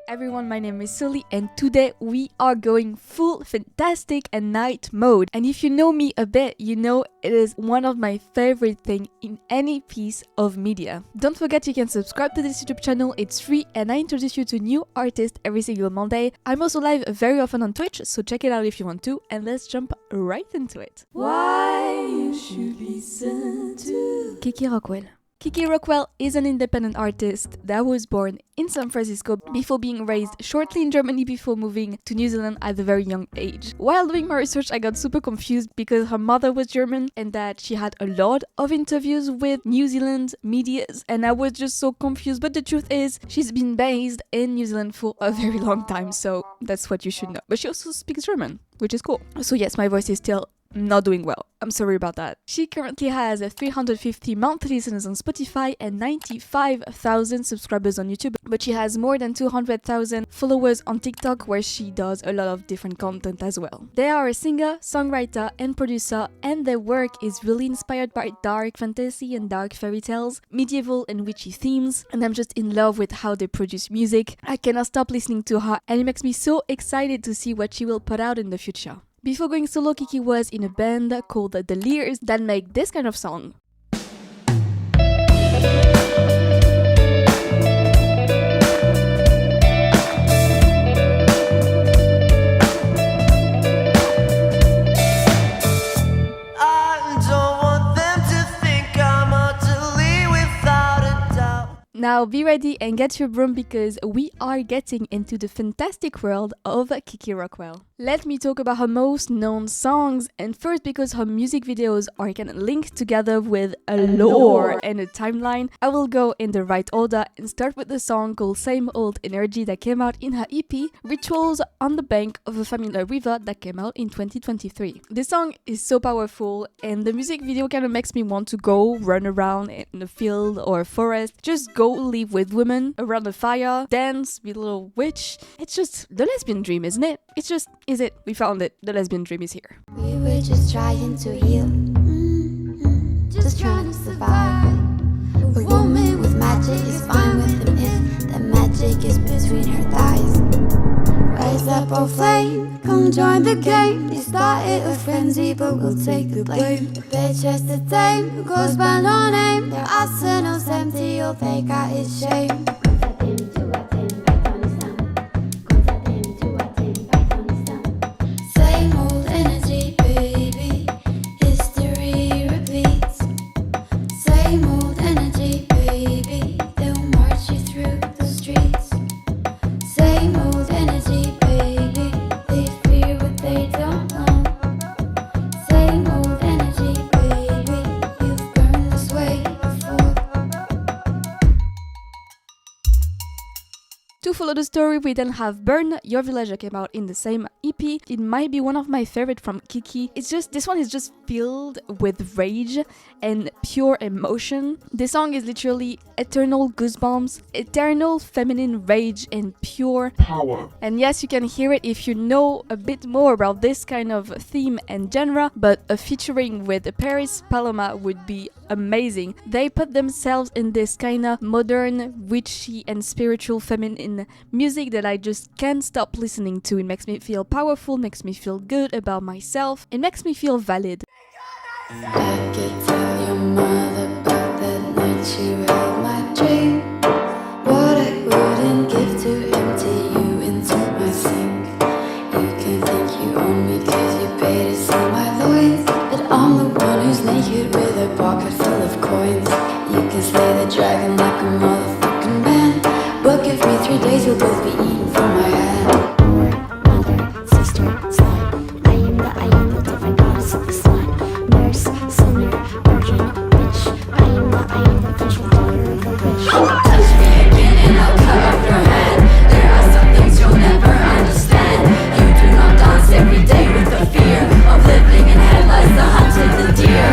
everyone, my name is Sully and today we are going full fantastic and night mode. And if you know me a bit, you know it is one of my favorite things in any piece of media. Don't forget you can subscribe to this YouTube channel, it's free and I introduce you to new artists every single Monday. I'm also live very often on Twitch, so check it out if you want to, and let's jump right into it. Why you should listen to Kiki Rockwell. Kiki Rockwell is an independent artist that was born in San Francisco before being raised shortly in Germany before moving to New Zealand at a very young age. While doing my research, I got super confused because her mother was German and that she had a lot of interviews with New Zealand medias, and I was just so confused. But the truth is, she's been based in New Zealand for a very long time, so that's what you should know. But she also speaks German, which is cool. So yes, my voice is still not doing well. I'm sorry about that. She currently has 350 monthly listeners on Spotify and 95,000 subscribers on YouTube, but she has more than 200,000 followers on TikTok where she does a lot of different content as well. They are a singer, songwriter and producer, and their work is really inspired by dark fantasy and dark fairy tales, medieval and witchy themes, and I'm just in love with how they produce music. I cannot stop listening to her and it makes me so excited to see what she will put out in the future. Before going solo, Kiki was in a band called The Leers that make this kind of song. Now be ready and get your broom because we are getting into the fantastic world of Kiki Rockwell. Let me talk about her most known songs, and first because her music videos are kind of linked together with a lore and a timeline, I will go in the right order and start with the song called Same Old Energy that came out in her EP, Rituals on the Bank of a Familiar River that came out in 2023. This song is so powerful and the music video kind of makes me want to go run around in a field or a forest, just go live with women around a fire, dance with a little witch. It's just the lesbian dream, isn't it? It's just, is it? We found it. The lesbian dream is here. We were just trying to heal, just trying to survive. A woman with magic is fine with him if the magic is between her thighs. Rise up, oh flame, come join the game. You started a frenzy, but we'll take the blame. The bitch has to tame, who goes by no name. Their arsenal's empty, all they got is shame. Same old energy, baby. History repeats. Same old energy, baby. They'll march you through the streets. Same old energy, baby. They fear what they don't know. Same old energy, baby. You've burned this way before. To follow the story, we then have Burn, Your Village that came out in the same EP. It might be one of my favorite from Kiki. It's just, this one is just filled with rage and pure emotion. This song is literally eternal goosebumps, eternal feminine rage and pure power. And yes, you can hear it if you know a bit more about this kind of theme and genre, but a featuring with Paris Paloma would be amazing. They put themselves in this kind of modern, witchy and spiritual feminine music that I just can't stop listening to. It makes me feel powerful, makes me feel good about myself, it makes me feel valid. I could tell your mother about that night you held my dream. What I wouldn't give to empty you into my sink. You can think you own me cause you paid to see my loins, but I'm the one who's naked with a pocket full of coins. You can slay the dragon like a motherfucking man, but give me 3 days, you'll both be eaten from my hand. Mother, sister, slut. I am the divine goddess of the slut. Nurse, sinner, virgin, bitch. I am the vengeful daughter of a witch. Touch me again and I'll cut off your head. There are some things you'll never understand. You do not dance every day with the fear of living in headlights, the hunted, the deer.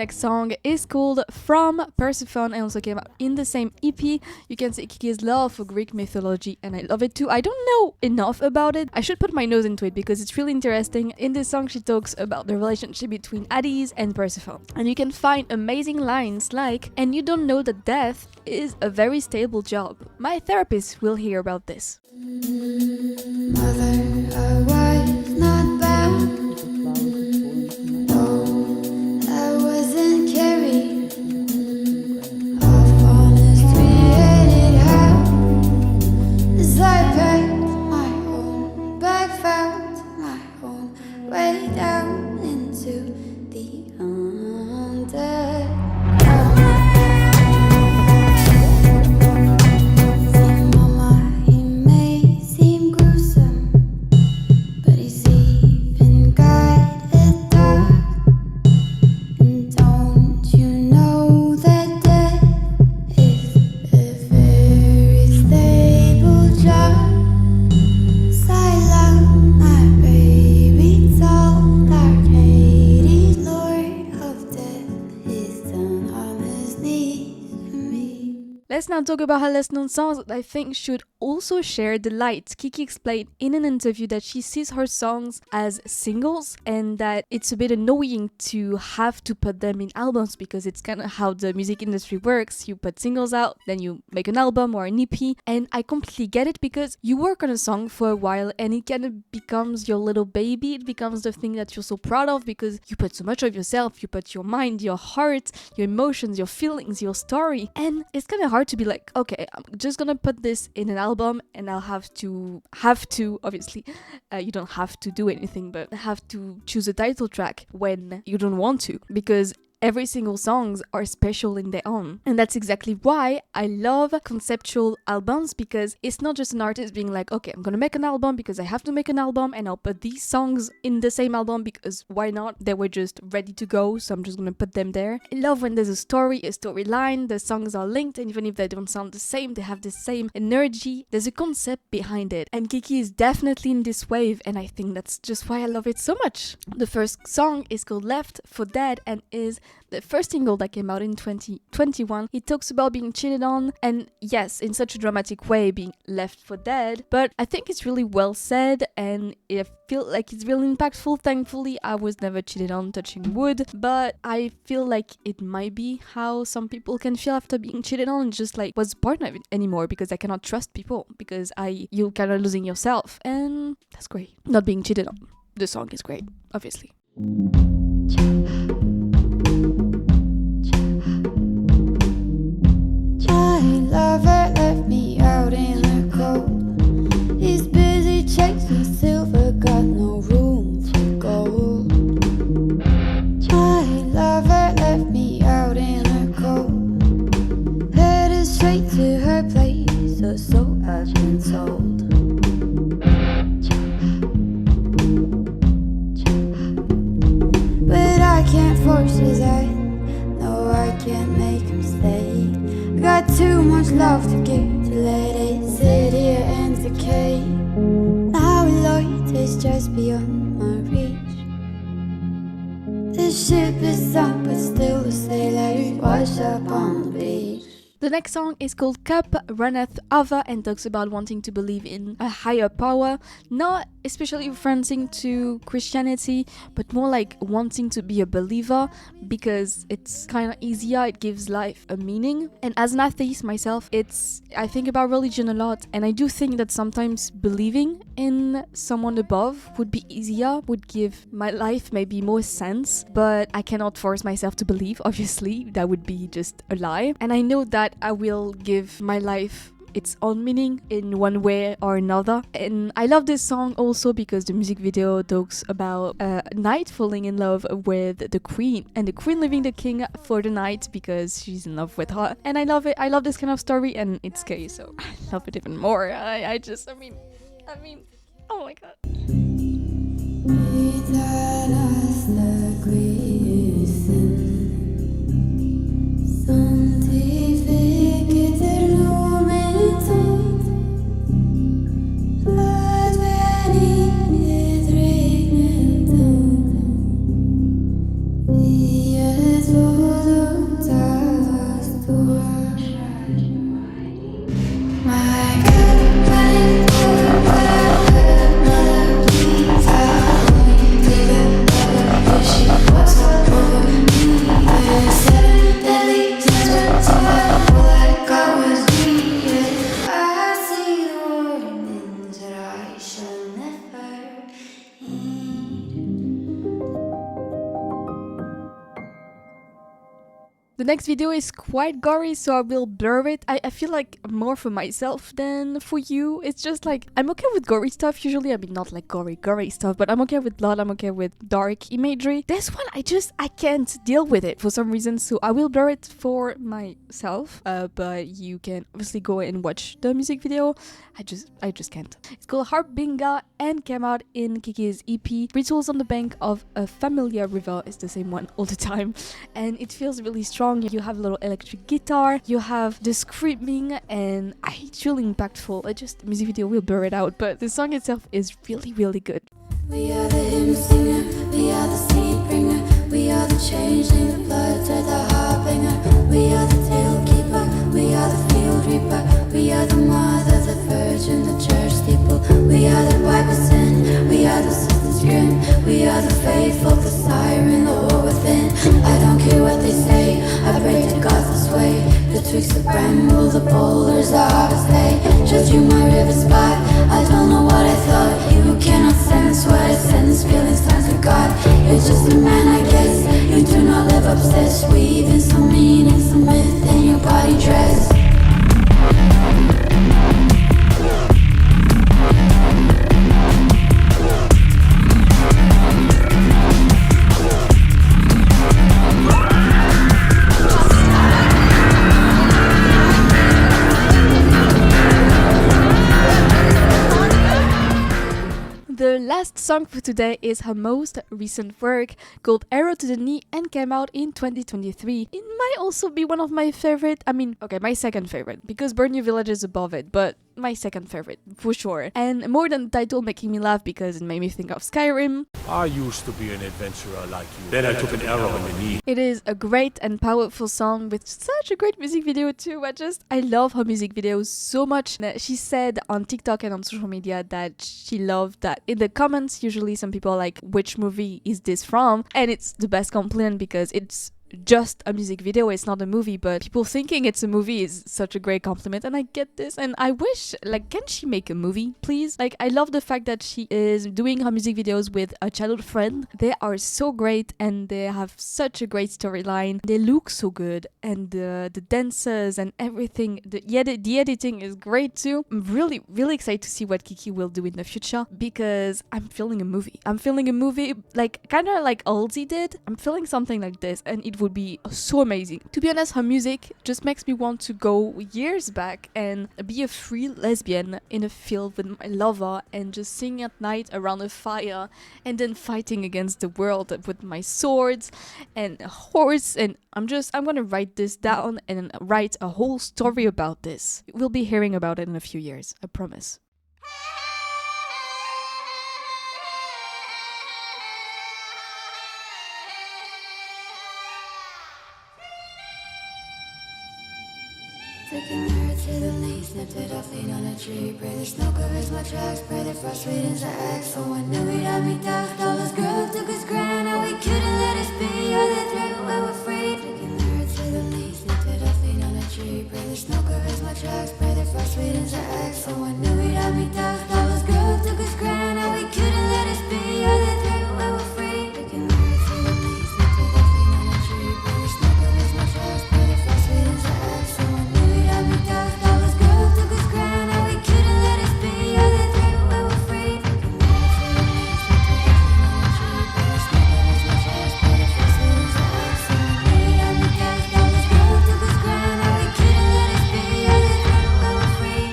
next song is called From Persephone and also came out in the same EP. You can see Kiki's love for Greek mythology and I love it too. I don't know enough about it. I should put my nose into it because it's really interesting. In this song she talks about the relationship between Hades and Persephone. And you can find amazing lines like, "And you don't know that death is a very stable job." My therapist will hear about this. Mother, I was not bound. No, I wasn't carried off on a three-headed hound. As I packed my own bag, found my own way down into the underground. Let's now talk about her less known songs that I think should also share the light. Kiki explained in an interview that she sees her songs as singles and that it's a bit annoying to have to put them in albums because it's kind of how the music industry works. You put singles out, then you make an album or an EP, and I completely get it because you work on a song for a while and it kind of becomes your little baby. It becomes the thing that you're so proud of because you put so much of yourself, you put your mind, your heart, your emotions, your feelings, your story, and it's kind of hard to be like, okay, I'm just gonna put this in an album and I'll have to obviously you don't have to do anything, but have to choose a title track when you don't want to, because every single songs are special in their own. And that's exactly why I love conceptual albums, because it's not just an artist being like, okay, I'm gonna make an album because I have to make an album and I'll put these songs in the same album because why not? They were just ready to go, so I'm just gonna put them there. I love when there's a story, a storyline, the songs are linked, and even if they don't sound the same, they have the same energy. There's a concept behind it. And Kiki is definitely in this wave, and I think that's just why I love it so much. The first song is called Left for Dead and is the first single that came out in 2021. It talks about being cheated on, and yes, in such a dramatic way, being left for dead, but I think it's really well said and I feel like it's really impactful. Thankfully, I was never cheated on, touching wood, but I feel like it might be how some people can feel after being cheated on, just like, what's the point of it anymore, because I cannot trust people, because you're kind of losing yourself, and that's great. Not being cheated on. The song is great, obviously. Lover left me out in the cold. He's busy chasing silver, got no room for gold. My lover left me out in the cold. Headed straight to her place, or so I've been told. But I can't force his hand, no, I can't make him stay. Got too much love to give to let it sit here and decay. Now light is just beyond my reach. The ship is sunk, but still the sailors wash up on the beach. The next song is called Cup Runneth Over and talks about wanting to believe in a higher power, not especially referencing to Christianity, but more like wanting to be a believer because it's kind of easier, it gives life a meaning. And as an atheist myself, I think about religion a lot, and I do think that sometimes believing in someone above would be easier, would give my life maybe more sense, but I cannot force myself to believe, obviously, that would be just a lie. And I know that I will give my life its own meaning in one way or another. And I love this song also because the music video talks about a knight falling in love with the queen, and the queen leaving the king for the night because she's in love with her. And I love it. I love this kind of story, and it's gay, so I love it even more. I mean, oh my god. Yes, The next video is quite gory, so I will blur it. I feel like more for myself than for you. It's just like, I'm okay with gory stuff usually. I mean, not like gory stuff, but I'm okay with blood, I'm okay with dark imagery. This one, I can't deal with it for some reason, so I will blur it for myself. But you can obviously go and watch the music video. I just can't. It's called Harbinger and came out in Kiki's EP. Rituals on the Bank of a Familiar River is the same one all the time, and it feels really strong. You have a little electric guitar, you have the screaming, and it's really impactful. The music video will blur it out, but the song itself is really, really good. We are the hymn singer, we are the seed bringer, we are the changeling, the blood to the harbinger, we are the tale keeper, we are the field reaper, we are the mother, the virgin, the church steeple, we are the Bible sin, we are the sisters grim, we are the faithful, the siren, the war within. I don't care what they say, I pray to God this way. Betwixt the bramble, the boulders, the harvest hay. Judge you my river spot, I don't know what I thought. You cannot sense what I sense, feelings times with God. You're just a man, I guess, you do not live obsessed. Weaving some meaning, some myth in your body dress. The last song for today is her most recent work called Arrow to the Knee and came out in 2023. It might also be one of my favorite, my second favorite, because Burn Your Village is above it, but my second favorite for sure. And more than the title making me laugh because it made me think of Skyrim. I used to be an adventurer like you. Then I took an arrow in the knee. It is a great and powerful song with such a great music video too. I love her music videos so much. She said on TikTok and on social media that she loved that in the comments usually some people are like, which movie is this from? And it's the best compliment because it's just a music video, it's not a movie, but people thinking it's a movie is such a great compliment, and I get this, and I wish, can she make a movie, please? I love the fact that she is doing her music videos with a childhood friend. They are so great, and they have such a great storyline. They look so good, and the dancers and everything, the editing is great too. I'm really, really excited to see what Kiki will do in the future, because I'm feeling a movie. Kind of like Halsey did. I'm feeling something like this, and it would be so amazing. To be honest, her music just makes me want to go years back and be a free lesbian in a field with my lover and just sing at night around a fire and then fighting against the world with my swords and a horse. And I'm gonna write this down and write a whole story about this. We'll be hearing about it in a few years, I promise. Taking her to the knee, snipped it off, lean on a tree. Pray the snow covers my tracks, pray the frost sweetens the eggs. So I knew we'd have me down. Dollars girl took us grand, now we couldn't let us be. Or they threw we were free. Taking her to the knee, snipped it off, lean on a tree. Pray the snow covers my tracks, pray the frost sweetens the eggs. So I knew we'd have me down. Dollars girl took us grand, now we couldn't let us be. Or they threw we were free. Taking her to the knee, snipped it off, lean on a tree. Pray the snow covers my tracks, pray the frost sweetens the eggs. So I knew we'd have me down. Dollars girl took us grand, now we couldn't let us be. Or they threw we were free. Taking her to the knee, snipped it off, lean on a tree. Pray the snow covers my tracks, pray the frost sweetens the eggs. So I knew we'd have me down. Dollars girl took us grand, now we couldn't let us be. Or they threw we were free.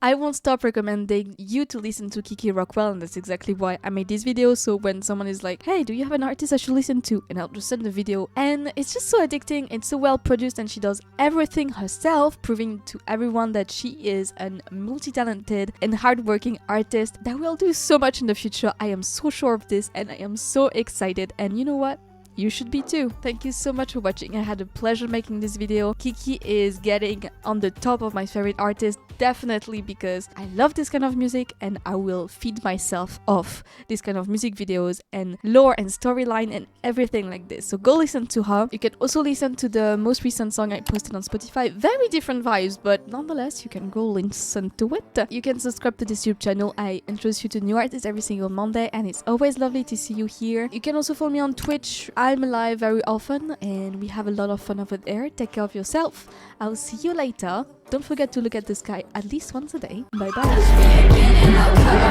I won't stop recommending you to listen to Kiki Rockwell, and that's exactly why I made this video. So when someone is like, hey, do you have an artist I should listen to? And I'll just send the video, and it's just so addicting. It's so well produced, and she does everything herself, proving to everyone that she is a multi-talented and hardworking artist that will do so much in the future. I am so sure of this, and I am so excited. And you know what? you should be too. Thank you so much for watching. I had a pleasure making this video. Kiki is getting on the top of my favorite artists, definitely because I love this kind of music and I will feed myself off this kind of music videos and lore and storyline and everything like this. So go listen to her. You can also listen to the most recent song I posted on Spotify. Very different vibes, but nonetheless, you can go listen to it. You can subscribe to this YouTube channel. I introduce you to new artists every single Monday and it's always lovely to see you here. You can also follow me on Twitch. I'm live very often and we have a lot of fun over there. Take care of yourself. I'll see you later. Don't forget to look at the sky at least once a day. Bye bye.